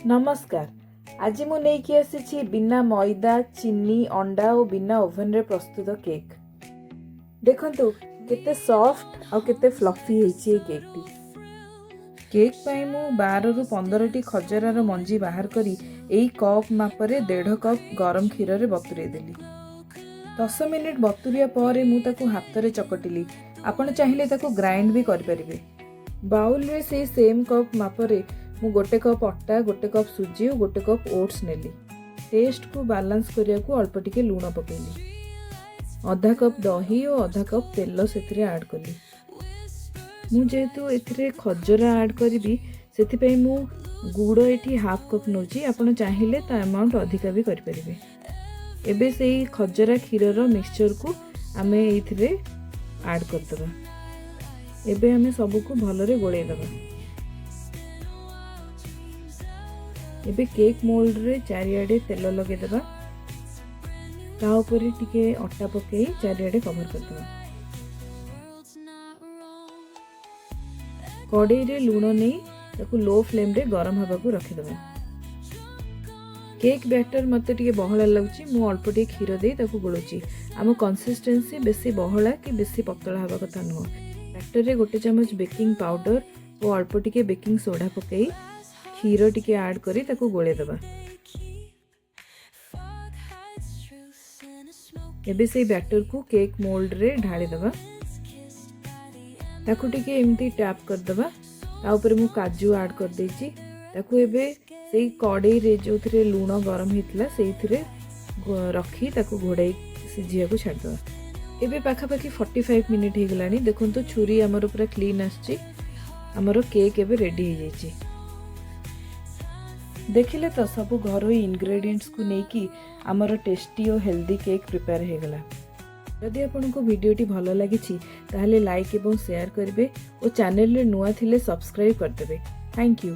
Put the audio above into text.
नमस्कार। आज मु नेकी आसी बिना मैदा चीनी अंडा और बिना ओवन रे प्रस्तुत केक। देखंतु केते सॉफ्ट और केते फ्लफी होईची ए केक टी। केक पाई मु 12 रु 15 टी खजरार मंजी बाहर करी एई कप मापरे 1.5 कप गरम क्षीर रे बतुरे देली। 10 मिनिट बतुरिया पर मु ताकू हाथ रे चकटिली। आपण चाहिले ताकू ग्राइंड भी कर परिबे। बाउल रे से सेम कप मापरे मु गोटे कप अटा गोटे कप सुजी और गोटे कप ओट्स नेली। टेस्ट को बैलेंस करिया को अल्प टिके लूण पकेली। आधा कप दही और आधा कप तेल से ऐड कली। मु जेहेतु एथिरे खजरा ऐड करी से मु गुड़ एठी हाफ कप नौची। आपण चाहिले ता अमाउंट अधिका भी करि परिबे। एबे से खजरा क्षीर मिक्सचर को आमे एथिरे ऐड कर दबा। एबे हमें सब को भलरे गोळे दबा। एबे केक मोल्ड रे चारियाडे तेल लगे दबा। ता ऊपर टिके अटा पकई चारियाडे कवर कर दबा। कड़ाई रे लूण नहीं ताकू लो फ्लेम रे गरम हवा को रखी दबा। केक बैटर मते टिके बहला लागुची। मु अल्प टिके क्षीर दे ताकू गोळुची। आम कंसिस्टेंसी बेसी बहला कि बेसी पतला हवा कथा नुह। बैटर रे गोटे चम्मच बेकिंग पाउडर और अल्प टिके बेकिंग सोडा पकई क्षीर टिके ऐड करी ताकू गोळे दबा। एबे से बैटर को केक मोल्ड रे ढाली दबा। ताकू टिके एमती टैप कर दबा। ता ऊपर मु काजू ऐड कर देची। ताकू एबे सेई कड़ाई रे जो थरे लूण गरम हितला सेई थरे रखी ताकू घोड़ाई सिझिया को छाड़ दबा। एबे पाखापाखी 45 मिनिट ही गलानी। देखंतु छुरी हमर पूरा क्लीन आछी। हमर केक एबे रेडी हो जाईची। देखिले तो सब घरोई इंग्रेडिएंट्स को नेकी आमर टेस्टी और हेल्दी केक प्रिपेयर हो गला। जदि आपको वीडियोटी भल लगी ताहले लाइक एवं शेयर करेंगे और चैनल रे नुआ थिले सब्सक्राइब करदेबे। Thank you.